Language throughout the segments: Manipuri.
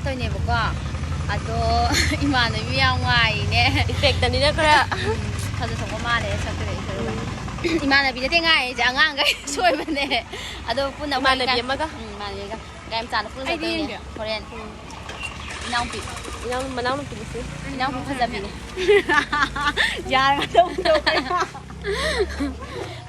ꯆꯠꯇꯣꯏꯅꯦꯕꯀꯣ ꯑꯗꯣ ꯏꯃꯥꯟꯅꯕꯤ ꯌꯥꯝ ꯉꯥꯏꯔꯤꯅꯦ ꯏꯐꯦꯛꯇꯅꯤꯅ ꯈꯔ ꯐꯖꯊꯣꯛꯄ ꯃꯥꯜꯂꯦ ꯁꯛꯇꯨꯗ ꯏꯃꯥꯟꯅꯕꯤ ꯅꯠꯇꯦ ꯉꯥꯏꯔꯤꯁꯦ ꯑꯉꯥꯡꯈꯩ ꯁꯣꯏꯕꯅꯦ ꯑꯗꯣ ꯄꯨꯟꯅ 이만나비 엄마가 이만나비가 ꯒꯥꯔꯤ ꯃꯆꯥꯗ ꯄꯨꯟꯅ ꯆꯠꯇꯣꯏꯅꯦ ꯍꯣꯔꯦꯟ 이나운피 manaw ng pilis eh. 이나운피 ꯐꯖꯕꯤꯅꯦ ꯌꯥꯔꯒ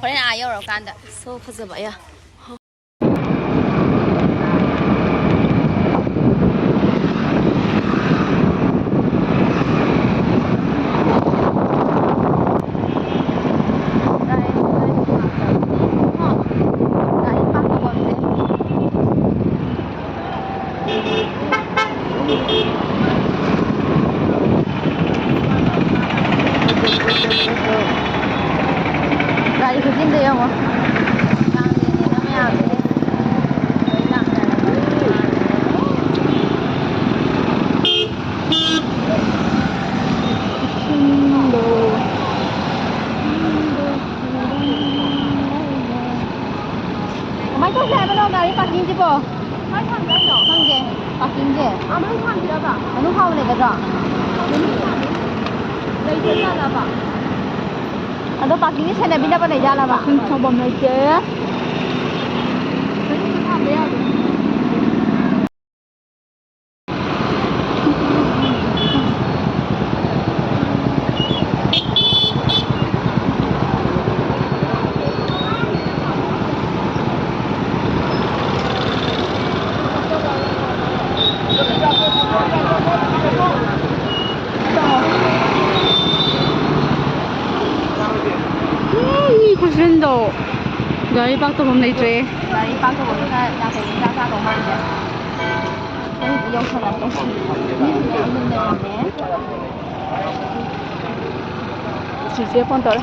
ꯍꯣꯔꯦꯟ 여ꯧꯔꯀꯥꯟꯗ So fazaba ya. 가리 그진데요 뭐 Mấy có xe bên đâu gari parking chứ bộ? Mấy thằng đấy nhở? Thằng gì? Parking gì? À mấy thằng gì đó bà? Mấy thằng này cái gì? Lấy tiền ra là bà? À đâu parking cái xe này bên đâu này ra là bà? Không bấm này chứ? Mấy thằng đấy à? 도 gari park to hôm nay chơi gari park to hôm nay ra phải ra đồng hành nhé đây thì dùng là cái gì như thế mình làm nhé chỉ sẽ con tới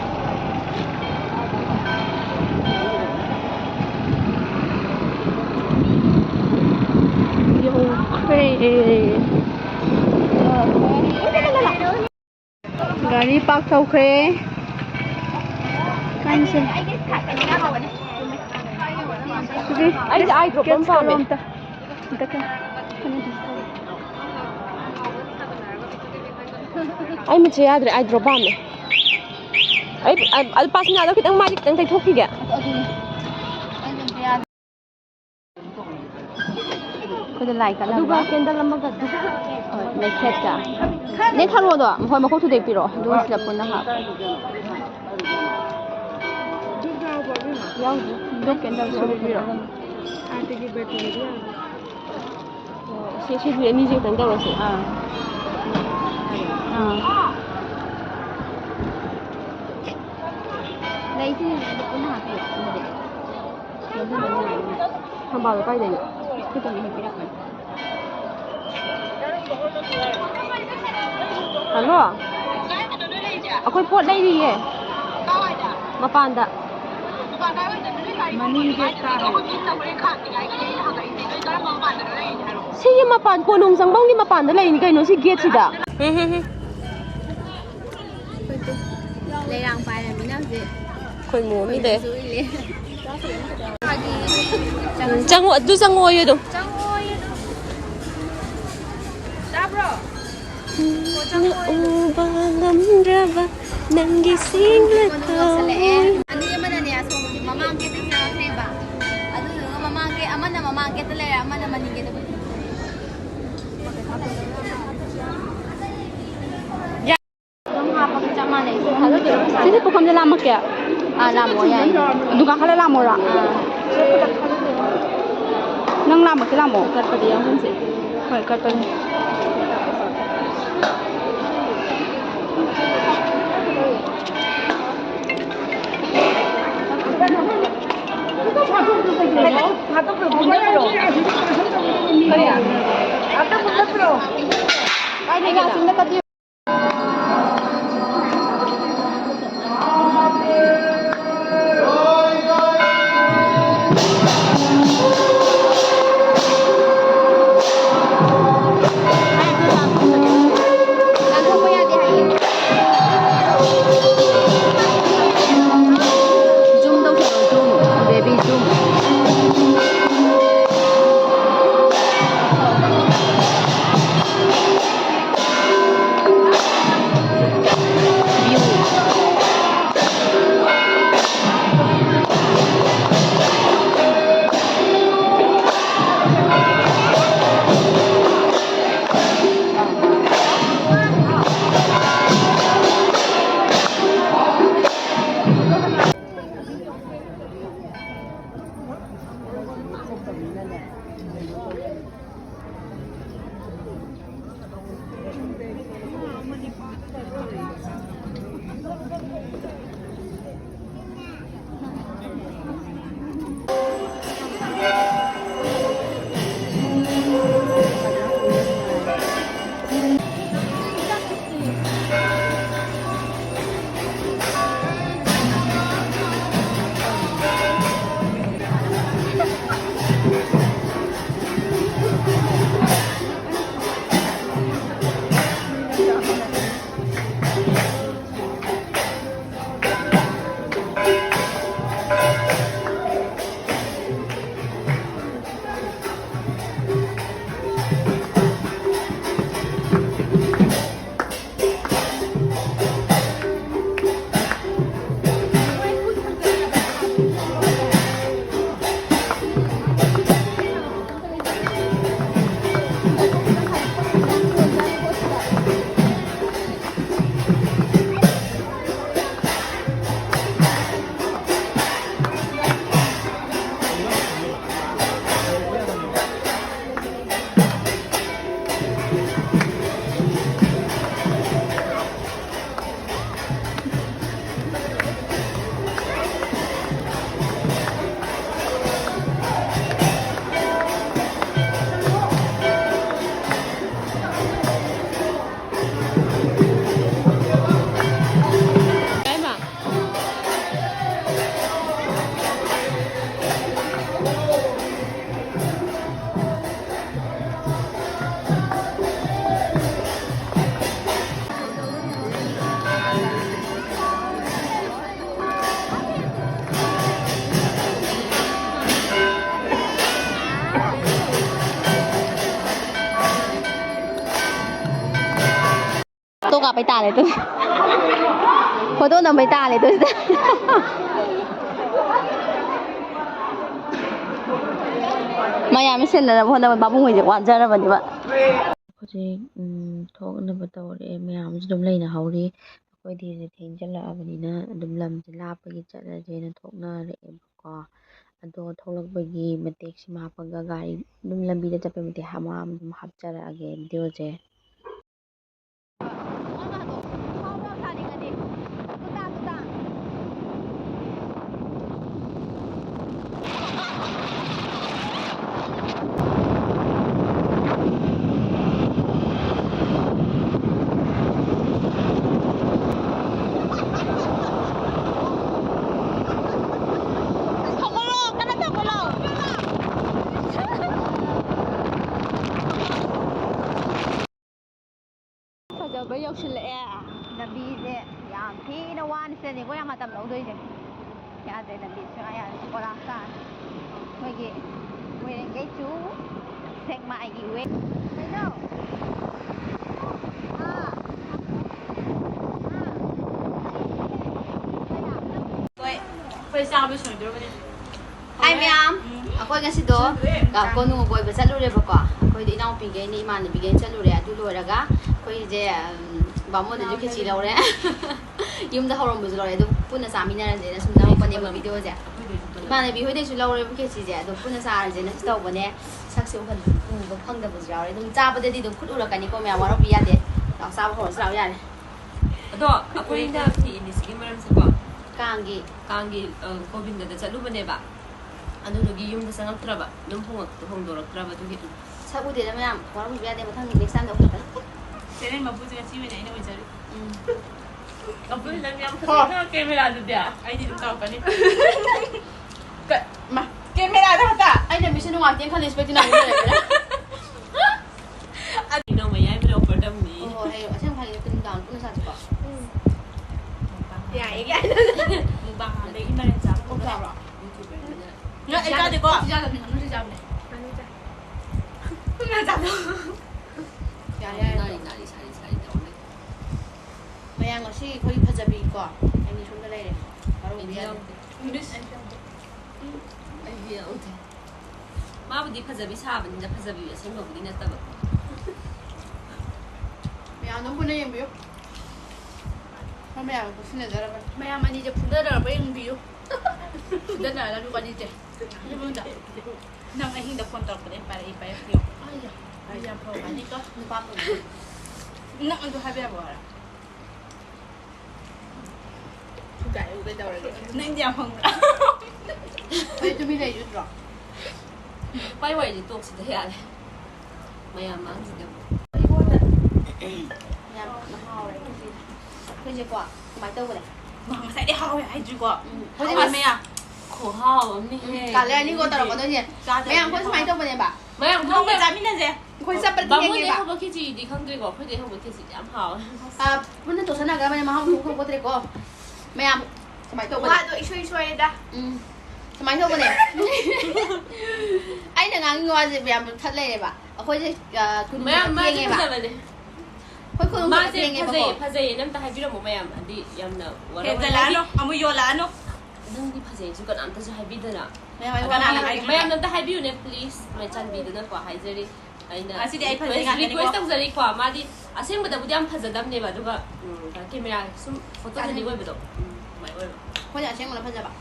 gari park to khe kan sen Ai drop ang pame. Ay mace yadre ai drop pame. Ay alpas na daw kitang magic tang tay thoki ga. Ko de like la Duga kendal lamaga. Mai khet ka ne tharo do hoi ma ko thu dek piro do sila pun na ha yaw do kendal so piro ate ki battery ya Se bi ni je tang daw se. Lấy chứ cũng hạt được Không bao giờ quay đây. cái tuần này phải đặt Hello. Ako'y po dai diye. Mapanda. mani get ta Sige mapan ko nung sangbang ni mapanda lai ni kay no si gate sida. lấy răng bài là mình nào gì Khoi mo mi de. Jango du jango yo do. Ubalamrava nangising lataw. Ano naman na niya so mamangkit sa triba. Ano yung mamangkit ama na mamangkit talaga ama na maningkit ba. Yung hapag sa manay. sini po kam lama kya Alam mo yan. duka khala lamo ra nang lama kila mo Kat pa diyan kun se. hoy kat pa Ay, nga, sila ka ꯀꯥꯞꯄꯩ ꯇꯥꯔꯦ ꯇꯨ ꯐꯣꯇꯣ ꯅꯝꯕꯩ ꯇꯥꯔꯦ ꯇꯨ ꯁꯤꯗ ꯃꯌꯥꯝ ꯁꯦꯟꯅꯅꯕ ꯍꯣꯠꯅꯕ ꯄꯥꯕꯨꯡ ꯍꯣꯏꯁꯦ ꯋꯥꯟꯖꯔꯕꯅꯦꯕ ꯍꯧꯖꯤꯛ ꯊꯣꯛꯅꯕ ꯇꯧꯔꯛꯑꯦ ꯃꯌꯥꯝꯁꯨ ꯑꯗꯨꯝ ꯂꯩꯅꯍꯧꯔꯤ ꯑꯩꯈꯣꯏꯗꯤ ꯍꯧꯖꯤꯛ ꯊꯦꯡꯖꯤꯜꯂꯛꯑꯕꯅꯤꯅ ꯑꯗꯨꯝ ꯂꯝꯁꯦ ꯂꯥꯞꯄꯒꯤ ꯆꯠꯂꯁꯦꯅ ꯊꯣꯛꯅꯔꯛꯑꯦꯕꯀꯣ ꯑꯗꯣ ꯊꯣꯛꯂꯛꯄꯒꯤ ꯃꯇꯦꯛꯁꯤꯃ ꯍꯥꯞꯄꯒ ꯒꯥꯔꯤ ꯑꯗꯨꯝ ꯂꯝꯕꯤꯗ ꯆꯠꯄꯩ ꯃꯇꯦꯛ ꯑꯃ ꯑꯗꯨꯝ ꯍꯥꯞꯆꯔꯛꯑꯒꯦ ꯚꯤꯗꯤꯑꯣꯁꯦ ꯐꯖꯕ ꯌꯧꯁꯤꯜꯂꯛꯑꯦ ꯂꯝꯕꯤꯁꯦ ꯌꯥꯝ ꯊꯤꯅ ꯋꯥꯅ ꯁꯤꯗꯅꯤꯀꯣ ꯌꯥꯝ ꯃꯇꯝ ꯂꯧꯗꯣꯏꯁꯦ ꯌꯥꯗ꯭ꯔꯦ ꯂꯝꯕꯤ ꯁꯨꯡꯌꯥ ꯌꯥꯗ꯭ꯔꯦ ꯀꯣꯔꯥ ꯇꯥꯔꯦ ꯑꯩꯈꯣꯏꯒꯤ ꯋꯦꯔꯦꯡꯒꯩ ꯇꯨ ꯁꯦꯛꯃꯥꯏꯒꯤ ꯋꯦ ꯀꯩꯅꯣ ꯑꯩꯈꯣꯏ ꯆꯥꯕ ꯁꯣꯏꯗ꯭ꯔꯕꯅꯦ ꯍꯥꯏ ꯃꯌꯥꯝ ꯑꯩꯈꯣꯏ ꯉꯁꯤꯗꯣ ꯀꯣꯅꯨꯡ ꯀꯣꯏꯕ ꯆꯠꯂꯨꯔꯦꯕꯀꯣ ꯑꯩꯈꯣꯏꯗꯣ ꯏꯅꯥꯎꯄꯤꯈꯩꯅꯤ ꯏꯃꯥꯟꯅꯕꯤꯈꯩ ꯆꯠꯂꯨꯔꯦ ꯑꯗꯨ ꯂꯣꯏꯔꯒ ꯑꯩꯈꯣꯏꯁꯦ ꯕꯥꯃꯣꯟꯗꯁꯨ ꯈꯦꯆꯤ ꯂꯧꯔꯦ ꯌꯨꯝꯗ ꯍꯧꯔꯝꯕꯁꯨ ꯂꯧꯔꯦ ꯑꯗꯨꯝ ꯄꯨꯟꯅ ꯆꯥꯃꯤꯟꯅꯔꯁꯦꯅ ꯁꯨꯝ ꯅꯝꯃꯛꯄꯅꯦꯕ ꯚꯤꯗꯤꯑꯣꯁꯦ ꯏꯃꯥꯟꯅꯕꯤ ꯍꯣꯏꯗꯩꯁꯨ ꯂꯧꯔꯦꯕ ꯈꯦꯆꯤꯁꯦ ꯑꯗꯨꯝ ꯄꯨꯟꯅ ꯆꯥꯔꯁꯦꯅ ꯁꯤ ꯇꯧꯕꯅꯦ ꯁꯛꯁꯦ ꯎꯕ ꯐꯪꯗꯕꯁꯨ ꯌꯥꯎꯔꯦ ꯑꯗꯨꯝ ꯆꯥꯕꯗꯗꯤ ꯑꯗꯨꯝ ꯈꯨꯠ ꯎꯔꯛꯀꯅꯤꯀꯣ ꯃꯌꯥꯝ ꯋꯥꯔꯧꯕꯤ ꯌꯥꯗꯦ ꯆꯥꯕ ꯍꯧꯔꯁꯨ ꯂꯥꯛꯑꯣ ꯌꯥꯔꯦ ꯑꯗꯣ ꯑꯩꯈꯣꯏꯅ ꯐꯤ ꯏꯅꯤꯁꯤꯒꯤ ꯃꯔꯝꯁꯦꯀꯣ ꯀꯥꯡꯒꯤ ꯒꯣꯕꯤꯟꯗꯗ ꯆꯠꯂꯨꯕꯅꯦꯕ ꯑꯗꯨꯗꯨꯒꯤ ꯌꯨꯝꯗ ꯆꯪꯉꯛꯇ꯭ꯔꯕ ꯑꯗꯨꯝ ꯍꯣꯡꯗꯣꯔꯛꯇ꯭ꯔꯕ ꯑꯗꯨꯒꯤ ꯁꯛ ꯎꯗꯦꯗ ꯃꯌꯥꯝ ꯋꯥꯔꯧꯕꯤ ꯌꯥꯗꯦ ꯃꯊꯪ ꯅꯦꯛꯁ ꯇꯥꯏꯝꯗ ꯎꯔꯛꯀꯅꯤ ꯁꯦꯔꯦꯟ ꯃꯄꯨꯁꯦ ꯉꯁꯤ ꯑꯣꯏꯅ ꯑꯩꯅ ꯑꯣꯏꯖꯔꯤ ꯑꯩꯈꯣꯏ ꯅꯪ ꯌꯥꯝ ꯐꯖꯅ ꯀꯦꯃꯦꯔꯥꯗꯨꯗꯤ ꯑꯩꯗꯤ ꯑꯗꯨꯝ ꯇꯧꯔꯛꯀꯅꯤ ꯀꯦꯃꯦꯔꯥꯗ ꯈꯛꯇ ꯑꯩꯅ ꯃꯤꯁꯦ ꯅꯨꯡꯉꯥꯏꯇꯦꯅ ꯈꯜꯂꯤ ꯏꯁꯄꯦꯛꯇꯤ ꯅꯪ ꯂꯩꯔꯦ ꯅꯣꯡꯃ ꯌꯥꯏꯕꯗ ꯑꯣꯐꯔ ꯇꯝꯅꯤ ꯑꯣ ꯍꯣꯏ ꯑꯁꯦꯡꯕ ꯐꯪꯉꯤ ꯅꯨꯡꯗꯥꯡ ꯄꯨꯟꯅ ꯆꯥꯁꯤꯀꯣ ꯌꯥꯏꯌꯦ ꯀꯥꯏꯅ ꯃꯨꯛꯕꯥꯡ ꯑꯗꯒꯤ ꯃꯔꯦꯟ ꯆꯥꯕ ꯀꯣꯛ ꯆꯥꯕ꯭ꯔꯣ ꯅꯪ ꯑꯩ ꯆꯥꯗꯦꯀꯣ ꯆꯥꯗꯕꯅꯤ ꯉꯥꯅꯨꯗꯤ ꯆꯥꯕꯅꯦ ꯉꯥꯅꯨ ꯆꯥꯕ ꯌꯥꯔꯦ ꯅꯥꯔꯤ ꯁꯥꯔꯤ ꯇꯧꯔꯦ ꯃꯌꯥꯝ ꯉꯁꯤ ꯑꯩꯈꯣꯏ ꯐꯖꯕꯤꯀꯣ ꯑꯩꯅꯤ ꯁꯣꯝꯗ ꯂꯩꯔꯦ ꯋꯥꯔꯧꯕꯤ ꯌꯥꯗꯦ ꯑꯩꯗꯤ ꯌꯥꯎꯗꯦ ꯃꯥꯕꯨꯗꯤ ꯐꯖꯕꯤ ꯁꯥꯕꯅꯤꯅ ꯐꯖꯕꯤ ꯑꯁꯦꯡꯕꯕꯨꯗꯤ ꯅꯠꯇꯕ ꯃꯌꯥꯝ ꯑꯗꯨꯝ ꯄꯨꯟꯅ ꯌꯦꯡꯕꯤꯌꯨ ꯃꯌꯥꯝ ꯄꯨꯟꯁꯤꯟꯅꯖꯔꯕꯅꯤ ꯃꯌꯥꯝ ꯑꯅꯤꯁꯦ ꯐꯨꯗꯅꯔꯕ ꯌꯦꯡꯕꯤꯌꯨ ꯐꯨꯗꯅꯔꯒ ꯑꯗꯨꯒ ꯑꯅꯤꯁꯦ ꯑꯗꯨꯗ ꯅꯪ ꯑꯍꯤꯡꯗ ꯐꯣꯟ ꯇꯧꯔꯛꯄꯗ ꯄꯥꯏꯔꯛꯄꯤꯌꯣ ꯑꯩ ꯌꯥꯝ ꯐꯕꯅꯤꯀꯣ ꯅꯨꯄꯥ ꯐꯪꯉꯤ ꯅꯪ ꯑꯗꯨ ꯍꯥꯏꯕ ꯌꯥꯕ ꯍꯥꯏꯔ ꯀꯩꯗꯧꯔꯒꯦ ꯅꯪꯗꯤ ꯌꯥꯝ ꯐꯪꯕ꯭ꯔꯥ ꯑꯩ ꯇꯨꯃꯤ ꯂꯩꯖꯨꯠꯇ꯭ꯔꯣ ꯄꯥꯏ ꯋꯥꯔꯤꯁꯦ ꯇꯣꯛꯁꯤꯗ ꯌꯥꯔꯦ ꯃꯌꯥꯝ ꯃꯥꯡꯁꯤꯗ ꯌꯥꯝꯅ ꯍꯥꯎꯔꯦ ꯑꯩꯈꯣꯏꯁꯦꯀꯣ ꯀꯃꯥꯏꯅ ꯇꯧꯕꯅꯦ ꯉꯁꯥꯏꯗꯤ ꯍꯥꯎꯋꯦ ꯍꯥꯏꯗ꯭ꯔꯤꯀꯣ ꯍꯧꯖꯤꯛ ꯃꯌꯥꯝ ꯈꯨꯍꯥꯎ ꯑꯃꯅꯤꯍꯦ ꯀꯥꯂꯔꯅꯤꯀꯣ ꯇꯧꯔꯛꯀꯗꯣꯏꯁꯦ ꯃꯌꯥꯝ ꯑꯩꯈꯣꯏ ꯁꯨꯃꯥꯏꯅ ꯇꯧꯕꯅꯦꯕ ꯃꯌꯥꯝ ꯅꯣꯡꯃ ꯆꯥꯃꯤꯟꯅꯁꯦ ꯑꯩꯈꯣꯏ ꯆꯠꯄꯗꯤ ꯕꯥꯃꯣꯟꯗꯩ ꯊꯦꯡꯉꯦꯕ ꯍꯧꯕ ꯈꯦꯆꯤꯗꯤ ꯈꯪꯗ꯭ꯔꯦꯀꯣ ꯑꯩꯈꯣꯏꯗꯩ ꯍꯧꯕ ꯈꯦꯆꯤꯗꯤ ꯌꯥꯝ ꯍꯥꯎꯋꯦ ꯄꯨꯟꯅ ꯇꯣꯠꯁꯟꯅꯈ꯭ꯔꯕꯅꯦ ꯃꯍꯥꯎ ꯊꯣꯛꯄꯣꯠꯇ꯭ꯔꯦꯀꯣ ꯃꯌꯥꯝ ꯁꯨꯃꯥꯏꯅ ꯇꯧꯕꯅꯦ ꯋꯥꯗꯣ ꯏꯁꯣꯏ ꯁꯣꯏꯔꯦꯗ ꯁꯨꯃꯥꯏꯅ ꯇꯧꯕꯅꯦ ꯑꯩꯅ ꯉꯥꯡꯉꯤ ꯋꯥꯁꯦ ꯌꯥꯝ ꯊꯠ ꯂꯩꯔꯦꯕ ꯑꯩꯈꯣꯏꯁꯦ ꯃꯌꯥꯝ ꯃꯥꯁꯦ ꯊꯦꯡꯉꯦꯕ ꯐꯖꯕꯅꯦ ꯑꯩꯈꯣꯏ ꯈꯨꯗꯣꯡ ꯃꯥꯁꯦ ꯊꯦꯡꯉꯦꯕꯀꯣ ꯐꯖꯩꯌꯦꯅ ꯑꯝꯇ ꯍꯥꯏꯕꯤꯔꯝꯃꯣ ꯃꯌꯥꯝ ꯍꯥꯏꯗꯤ ꯌꯥꯝꯅ ꯍꯦꯟꯖꯜꯂꯛꯑꯅꯨ ꯑꯃꯨꯛ ꯌꯣꯜꯂꯛꯑꯅꯨ ꯅꯪꯗꯤ ꯐꯖꯩꯁꯨ ꯀꯅꯥꯝꯇꯁꯨ ꯍꯥꯏꯕꯤꯗꯅ ꯀꯅꯥꯅ ꯍꯥꯏꯒꯦ ꯃꯌꯥꯝꯅ ꯑꯝꯇ ꯍꯥꯏꯕꯤꯌꯨꯅꯦ ꯄ꯭ꯂꯤꯖ ꯃꯥꯏ ꯆꯥꯟꯕꯤꯗꯨꯅꯀꯣ ꯍꯥꯏꯖꯔꯤ ꯑꯩꯅ ꯑꯁꯤꯗꯤ ꯑꯩ ꯐꯖꯩ ꯉꯥꯛꯇꯅꯤꯀꯣ ꯔꯤꯀ꯭ꯋꯦꯁ ꯇꯧꯖꯔꯤꯀꯣ ꯃꯥꯗꯤ ꯑꯁꯦꯡꯕꯗꯕꯨꯗꯤ ꯌꯥꯝ ꯐꯖꯗꯕꯅꯦꯕ ꯑꯗꯨꯒ ꯀꯦꯃꯦꯔꯥ ꯁꯨꯝ ꯐꯣꯇꯣꯖꯦꯅꯤꯛ ꯑꯣꯏꯕꯗꯣ ꯑꯗꯨꯃꯥꯏꯅ ꯑꯣꯏꯕ ꯑꯩꯈꯣꯏꯅ ꯑꯁꯦꯡꯕꯅ ꯐꯖꯕ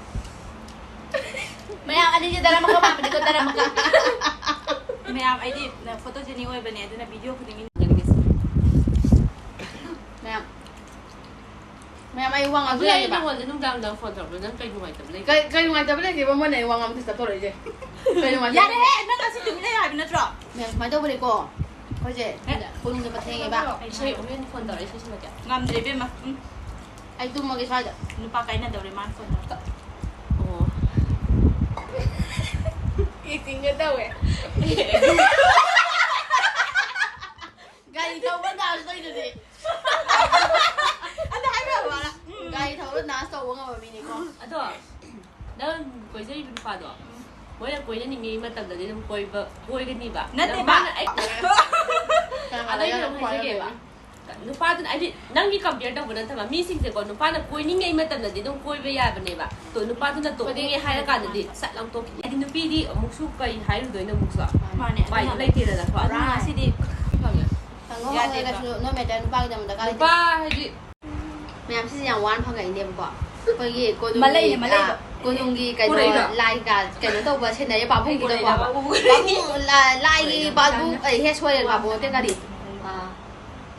ꯃꯌꯥꯝ ꯑꯅꯤꯁꯦ ꯗꯔꯃꯀ ꯄꯥꯝꯕꯅꯤꯀꯣ ꯗꯔꯃꯀ ꯃꯌꯥꯝ ꯑꯩꯗꯤ ꯐꯣꯇꯣꯖꯦꯅꯤꯛ ꯑꯣꯏꯕꯅꯦ ꯑꯗꯨꯅ ꯚꯤꯗꯤꯑꯣ ꯈꯨꯗꯤꯡꯒꯤ ꯃꯌꯥꯝ ꯑꯩ ꯋꯥ ꯑꯗꯨ ꯉꯥꯡꯕ ꯑꯩ ꯌꯥꯏꯌꯦꯕ ꯅꯉꯣꯟꯗ ꯅꯨꯡꯗꯥꯡ ꯐꯣꯟ ꯇꯧꯔꯛꯄꯗ ꯅꯪ ꯀꯩ ꯅꯨꯡꯉꯥꯏꯇꯕ ꯂꯩꯒꯦ ꯀꯩ ꯅꯨꯡꯉꯥꯏꯇꯕ ꯂꯩꯒꯦꯕ ꯃꯣꯏꯅ ꯑꯩ ꯋꯥ ꯉꯥꯡꯕ ꯗꯤꯁꯇꯔꯕ ꯇꯧꯔꯛꯏꯁꯦ ꯀꯩ ꯅꯨꯡꯉꯥꯏꯇꯕ ꯌꯥꯔꯦꯍꯦ ꯅꯪ ꯉꯁꯤ ꯇꯨꯃꯤꯟꯅ ꯂꯩ ꯍꯥꯏꯕ ꯅꯠꯇ꯭ꯔꯣ ꯃꯌꯥꯝ ꯁꯨꯃꯥꯏꯅ ꯇꯧꯕꯅꯦꯀꯣ ꯑꯩꯈꯣꯏꯁꯦ ꯀꯣꯅꯨꯡ ꯆꯠꯄ ꯊꯦꯡꯉꯦꯕ ꯏꯁꯩ ꯍꯣꯔꯦꯟ ꯐꯣꯟ ꯇꯧꯔꯛꯑꯦ ꯏꯁꯩ ꯁꯤꯜꯂꯛꯀꯦ ꯉꯝꯗ꯭ꯔꯦ ꯏꯕꯦꯝꯃ ꯑꯩ ꯇꯨꯝꯃꯒꯦ ꯁ꯭ꯋꯥꯏꯗ ꯅꯨꯄꯥ ꯀꯥꯏꯅꯗꯧꯔꯦ ꯃꯥꯅ ꯐꯣꯟ ꯇꯧꯔꯛꯇ ꯑꯣ ꯑꯦꯛꯇꯤꯡꯒ ꯇꯧꯋꯦ ꯒꯥꯔꯤ ꯊꯧꯕ ꯗꯥꯟꯁ ꯇꯧꯏꯗꯨꯗꯤ ꯑꯗ ꯍꯥꯏꯕ ꯌꯥꯕ ꯍꯥꯏꯔ ꯒꯥꯔꯤ ꯊꯧꯕ ꯗꯥꯟꯁ ꯇꯧꯕ ꯉꯝꯕ ꯃꯤꯅꯤꯀꯣ ꯑꯗꯣ ꯅꯪ ꯀꯣꯏꯖꯔꯤꯕ ꯅꯨꯄꯥꯗꯣ ꯃꯣꯏꯅ ꯀꯣꯏꯅꯅꯤꯡꯉꯤ ꯃꯇꯝꯗꯗꯤ ꯑꯗꯨꯝ ꯀꯣꯏꯒꯅꯤꯕ ꯅꯠꯇꯦ ꯃꯥꯅ ꯃꯥꯅ ꯑꯗꯣ ꯑꯩꯅ ꯍꯥꯏꯖꯒꯦꯕ นุป้าตัวไอ้ที่นั่งมีคอมพิวเตอร์บนนั้นทำไมมีสิ่งเดียวกันนุป้าน่ะคุยนี่ไงไม่ตันนั่นดิต้องคุยไปยาแบบนี้แบบตัวนุป้าตัวนั้นตัวนี่ไงให้ละกันนั่นดิสัตว์ลำตัวไอ้ที่นุปี้ดิมุกสู้ไปให้ดูด้วยนะมุกสะ มาเนี่ย ไปไล่ทีละนะเพราะอันนี้สิดิฟังเนี่ย ทางโน้นเลยก็คือโน้นแม่แต่ป้าก็จะมันตะการ นุป้าให้ดิ แม่ที่อย่างวันพังกับอินเดียมกว่าเมื่อกี้กูดูกูดูกีกันไล่กันตัวเบอร์เช่นไหนป้าพุ่งกูเลยว่าป้าพุ่งไล่ป้าพุ่งเฮ้ยช่วยเลยป้าพุ่งเต้นกันดิ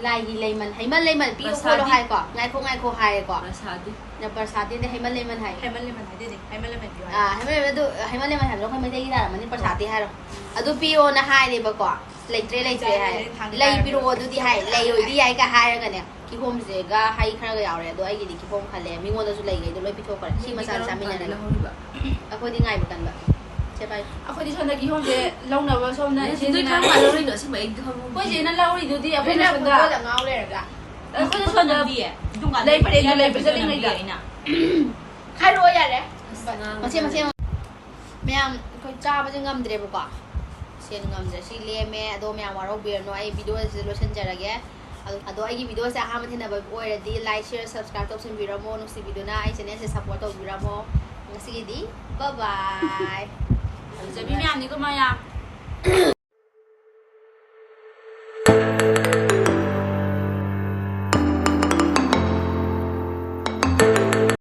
ไล่เลยมันให้มันเลยมันปีโคโลไฮกว่าไงโคไฮกว่า ประชาดิ เนี่ยภาษาที่ให้มันเลยมันให้ ให้มันเลยมันให้ดิให้มันเลยมันอยู่ ให้มันเลยดูให้มันเลยมันให้เราไม่ได้ยินอะไรมันนี่ภาษาที่ให้เราดูปีโอนะให้เลยบอกว่าเลยเทเลยให้เลยปีโอดูที่ให้เลยอยู่ที่ให้ก็ให้กันเนี่ยคิดว่ามันจะก็ให้ขนาดก็ยาวเลยดูไอ้กี่คิดว่ามันเลยมีคนจะเลยดูเลยพิธีกันที่มาสานสามีเนี่ยนะaku di ngai bukan mbak siapa aku di sana ki hom je long na ba som na ด้วยข้างมาแล้วเลยเนาะใช่ไหมที่เขา ko je na lauri du di aku na aku da dah ngau le ga aku na sana di lei pare du lei pare lei da ina khai ro ya le masih mem ko cha ba jeng ngam dre ba kwa sen ngam dre si le me ado me amaro beer no ai video solution jara ge ado ai video se ha ma thina ba oi di like share subscribe to sin video mo no si video na ai channel se support to video mo ngasi di bye bye จะพี่แม่นี่ก็มายัง